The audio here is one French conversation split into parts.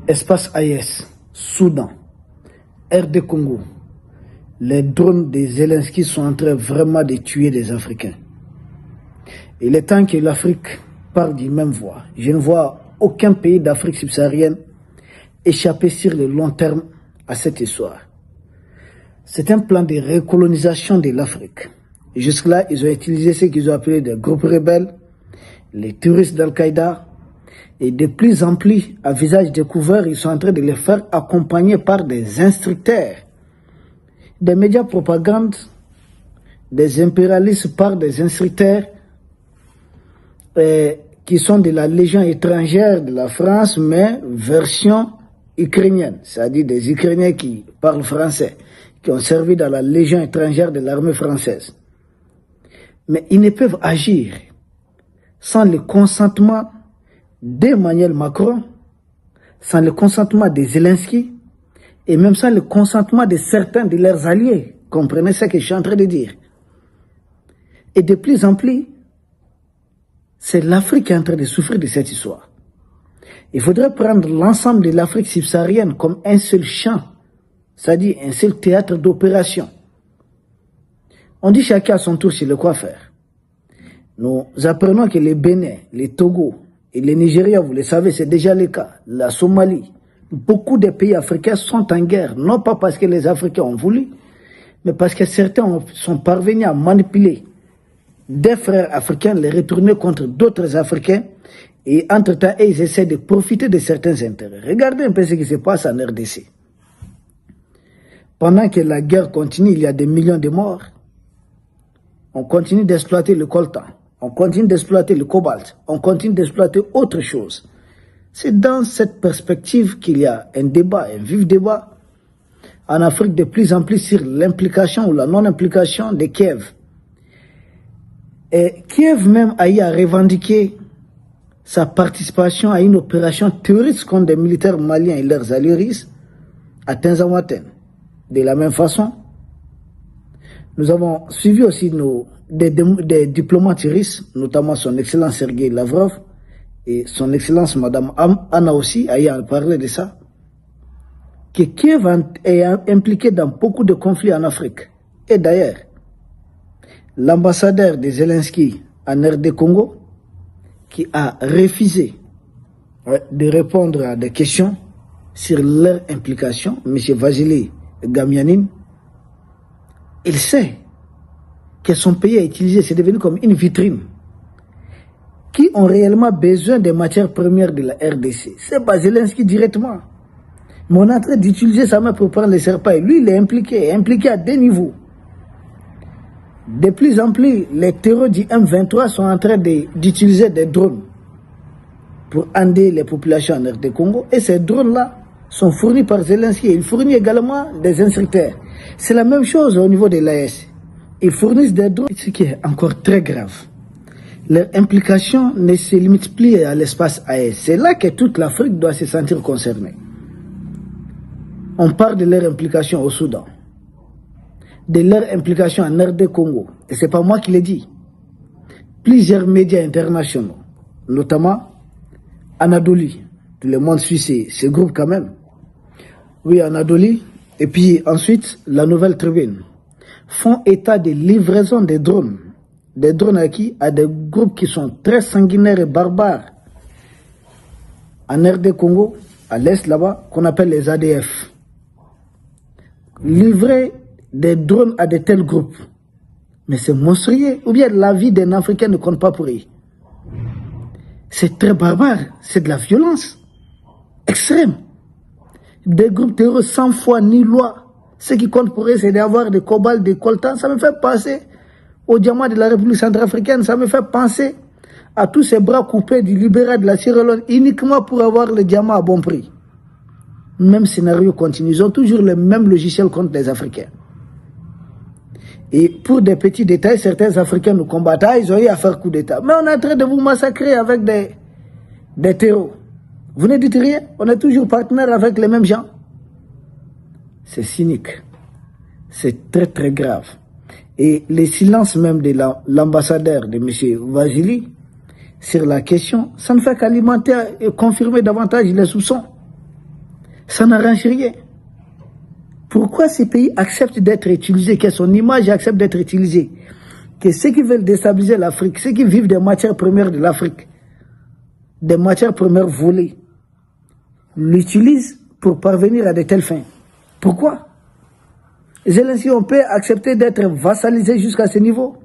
Espace AES, Soudan, RD Congo, les drones des Zelensky sont en train vraiment de tuer des Africains. Il est temps que l'Afrique parle d'une même voix. Je ne vois aucun pays d'Afrique subsaharienne échapper sur le long terme à cette histoire. C'est un plan de recolonisation de l'Afrique. Jusque-là, ils ont utilisé ce qu'ils ont appelé des groupes rebelles, les terroristes d'Al-Qaïda, et de plus en plus, à visage découvert, ils sont en train de les faire accompagner par des instructeurs, des médias propagande, des impérialistes par des instructeurs qui sont de la Légion étrangère de la France, mais version ukrainienne, c'est-à-dire des Ukrainiens qui parlent français, qui ont servi dans la Légion étrangère de l'armée française. Mais ils ne peuvent agir sans le consentement d'Emmanuel Macron, sans le consentement de Zelensky, et même sans le consentement de certains de leurs alliés. Comprenez ce que je suis en train de dire. Et de plus en plus, c'est l'Afrique qui est en train de souffrir de cette histoire. Il faudrait prendre l'ensemble de l'Afrique subsaharienne comme un seul champ, c'est-à-dire un seul théâtre d'opération. On dit chacun à son tour sur le quoi faire. Nous apprenons que les Bénin, les Togo et les Nigeria, vous le savez, c'est déjà le cas, la Somalie, beaucoup de pays africains sont en guerre, non pas parce que les Africains ont voulu, mais parce que certains sont parvenus à manipuler des frères africains, les retourner contre d'autres Africains, et entre-temps, ils essaient de profiter de certains intérêts. Regardez un peu ce qui se passe en RDC. Pendant que la guerre continue, il y a des millions de morts. On continue d'exploiter le coltan, on continue d'exploiter le cobalt, on continue d'exploiter autre chose. C'est dans cette perspective qu'il y a un débat, un vif débat en Afrique de plus en plus sur l'implication ou la non-implication de Kiev. Et Kiev même a eu à revendiquer sa participation à une opération terroriste contre des militaires maliens et leurs alliés russes à Tinzawatène. De la même façon, nous avons suivi aussi des diplomates russes, notamment son Excellence Sergei Lavrov et son Excellence Madame Anna aussi, a eu à parler de ça, que Kiev est impliqué dans beaucoup de conflits en Afrique. Et d'ailleurs, l'ambassadeur de Zelensky en RD Congo, qui a refusé de répondre à des questions sur leur implication, M. Vasily Gamianin, il sait que son pays a utilisé, c'est devenu comme une vitrine. Qui ont réellement besoin des matières premières de la RDC? C'est pas Zelensky directement. Mais on est en train d'utiliser sa main pour prendre les serpents. Et lui, il est impliqué à deux niveaux. De plus en plus, les terroristes du M23 sont en train d'utiliser des drones pour ender les populations en RD Congo. Et ces drones-là sont fournis par Zelensky. Il fournit également des instructeurs. C'est la même chose au niveau de l'AES. Ils fournissent des drones, ce qui est encore très grave. Leur implication ne se limite plus à l'espace AES. C'est là que toute l'Afrique doit se sentir concernée. On parle de leur implication au Soudan, de leur implication en RD Congo. Et ce n'est pas moi qui l'ai dit. Plusieurs médias internationaux, notamment Anadolu, tout le monde suit ce groupe quand même. Oui, Anadolu, et puis ensuite la Nouvelle Tribune, font état de livraison des drones. Des drones à qui? À des groupes qui sont très sanguinaires et barbares. En RD Congo, à l'est là-bas, qu'on appelle les ADF. Livrer des drones à de tels groupes. Mais c'est monstrueux. Ou bien la vie d'un Africain ne compte pas pour eux. C'est très barbare. C'est de la violence extrême. Des groupes terroristes sans foi ni loi. Ce qui compte pour eux, c'est d'avoir des cobalt, des coltans. Ça me fait penser aux diamants de la République centrafricaine. Ça me fait penser à tous ces bras coupés du libéral de la Sierra Leone uniquement pour avoir le diamant à bon prix. Même scénario continue. Ils ont toujours le même logiciel contre les Africains. Et pour des petits détails, certains Africains nous combattent. Ah, ils ont eu à faire coup d'État. Mais on est en train de vous massacrer avec des terreaux. Vous ne dites rien. On est toujours partenaires avec les mêmes gens. C'est cynique. C'est très très grave. Et le silence même de l'ambassadeur de M. Vasily sur la question, ça ne fait qu'alimenter et confirmer davantage les soupçons. Ça n'arrange rien. Pourquoi ces pays acceptent d'être utilisés, que son image accepte d'être utilisée, que ceux qui veulent déstabiliser l'Afrique, ceux qui vivent des matières premières de l'Afrique, des matières premières volées, l'utilisent pour parvenir à de telles fins? Pourquoi? Zelensky, on peut accepter d'être vassalisé jusqu'à ce niveau?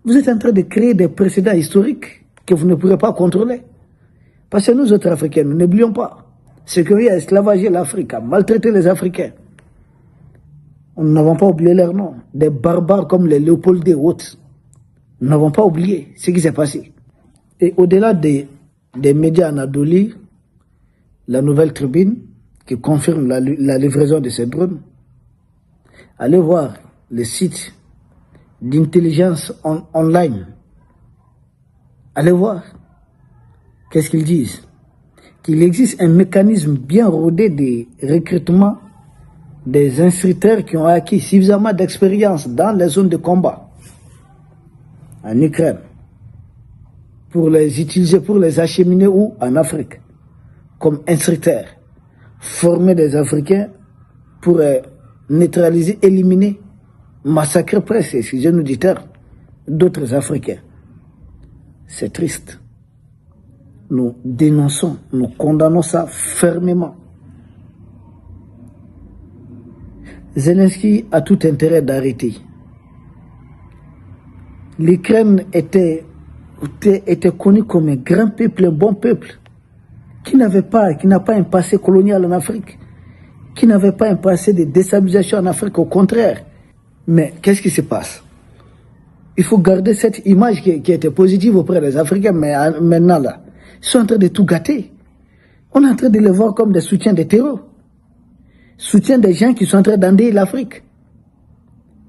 Vous êtes en train de créer des précédents historiques que vous ne pourrez pas contrôler. Parce que nous autres Africains, nous n'oublions pas ce qui a esclavagé l'Afrique, a maltraité les Africains. Nous n'avons pas oublié leur nom. Des barbares comme les Léopold et autres. Nous n'avons pas oublié ce qui s'est passé. Et au-delà des médias Anadoli, la Nouvelle Tribune, qui confirme la livraison de ces drones, allez voir les sites d'intelligence online. Allez voir. Qu'est-ce qu'ils disent? Qu'il existe un mécanisme bien rodé de recrutement des instructeurs qui ont acquis suffisamment d'expérience dans les zones de combat en Ukraine pour les utiliser, pour les acheminer où? En Afrique, comme instructeurs. Former des Africains pour neutraliser, éliminer, massacrer presque, excusez-nous du terme, d'autres Africains. C'est triste. Nous dénonçons, nous condamnons ça fermement. Zelensky a tout intérêt d'arrêter. L'Ukraine était connue comme un grand peuple, un bon peuple, qui n'a pas un passé colonial en Afrique, qui n'avait pas un passé de déstabilisation en Afrique, au contraire. Mais qu'est-ce qui se passe? Il faut garder cette image qui était positive auprès des Africains, mais maintenant là, ils sont en train de tout gâter. On est en train de les voir comme des soutiens des terreurs. Soutien des gens qui sont en train d'endayer l'Afrique.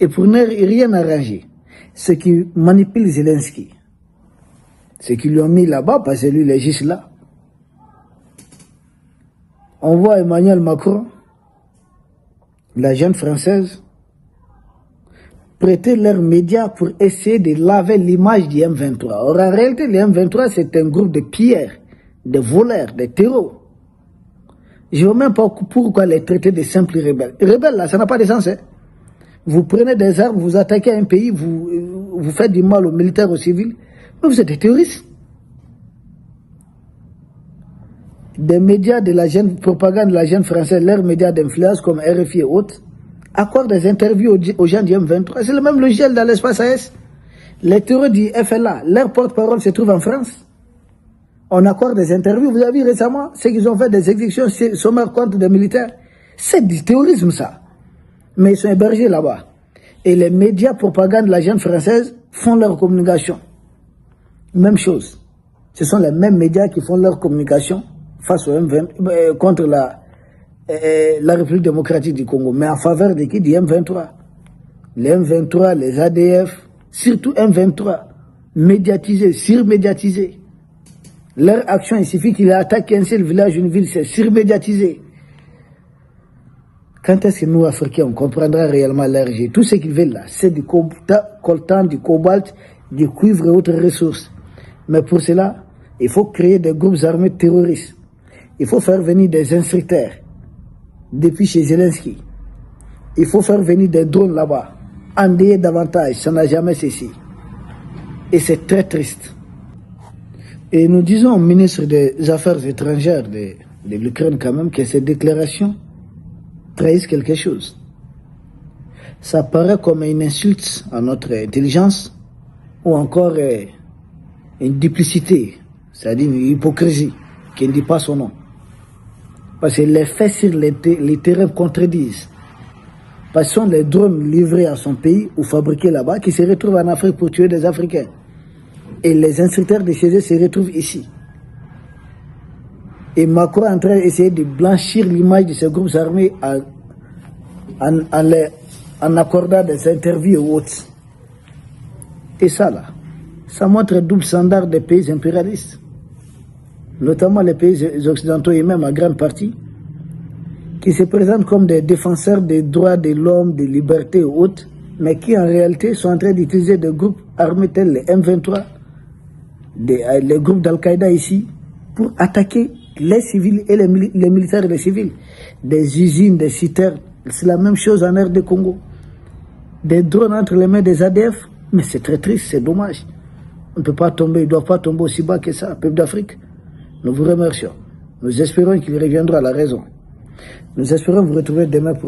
Et pour ne rien arranger, ceux qui manipulent Zelensky, ceux qui lui ont mis là-bas, parce que lui, il est juste là. On voit Emmanuel Macron, la jeune française, prêter leurs médias pour essayer de laver l'image du M23. Or, en réalité, le M23, c'est un groupe de pierres, de voleurs, de terreaux. Je ne vois même pas pourquoi les traiter de simples rebelles. Rebelles, là, ça n'a pas de sens. Hein? Vous prenez des armes, vous attaquez un pays, vous faites du mal aux militaires, aux civils. Mais vous êtes des terroristes. Des médias de la jeune propagande de la jeune française, leurs médias d'influence comme RFI et autres, accordent des interviews aux gens du M23. C'est le même logiciel dans l'espace AS. Les terroristes du FLA, leur porte-parole se trouve en France. On accorde des interviews. Vous avez vu récemment ce qu'ils ont fait des exécutions sommaires contre des militaires. C'est du terrorisme, ça. Mais ils sont hébergés là-bas. Et les médias propagande de la jeune française font leur communication. Même chose. Ce sont les mêmes médias qui font leur communication face au M23, contre la République démocratique du Congo. Mais en faveur de qui? Du M23. Les M23, les ADF, surtout M23, médiatisés, surmédiatisés. Leur action, il suffit qu'il attaque un seul village, une ville, c'est surmédiatisé. Quand est-ce que nous, Africains, on comprendra réellement leur jeu? Tout ce qu'ils veulent là, c'est du coltan, du cobalt, du cuivre et autres ressources. Mais pour cela, il faut créer des groupes armés terroristes. Il faut faire venir des instructeurs, depuis chez Zelensky. Il faut faire venir des drones là-bas. Endayer davantage, ça n'a jamais cessé. Et c'est très triste. Et nous disons au ministre des Affaires étrangères de l'Ukraine quand même que ces déclarations trahissent quelque chose. Ça paraît comme une insulte à notre intelligence ou encore une duplicité, c'est-à-dire une hypocrisie qui ne dit pas son nom. Parce que les faits sur les terrains contredisent. Parce que ce sont les drones livrés à son pays ou fabriqués là-bas qui se retrouvent en Afrique pour tuer des Africains. Et les instructeurs de chez eux se retrouvent ici. Et Macron est en train d'essayer de blanchir l'image de ces groupes armés en accordant des interviews ou autres. Et ça là, ça montre un double standard des pays impérialistes, notamment les pays occidentaux et même en grande partie, qui se présentent comme des défenseurs des droits de l'homme, des libertés et autres, mais qui en réalité sont en train d'utiliser des groupes armés tels les M23, les groupes d'Al-Qaïda ici, pour attaquer les civils et les militaires et les civils. Des usines, des citernes, c'est la même chose en RD Congo. Des drones entre les mains des ADF, mais c'est très triste, c'est dommage. On ne peut pas tomber, ils ne doivent pas tomber aussi bas que ça, peuple d'Afrique. Nous vous remercions. Nous espérons qu'il reviendra à la raison. Nous espérons vous retrouver demain pour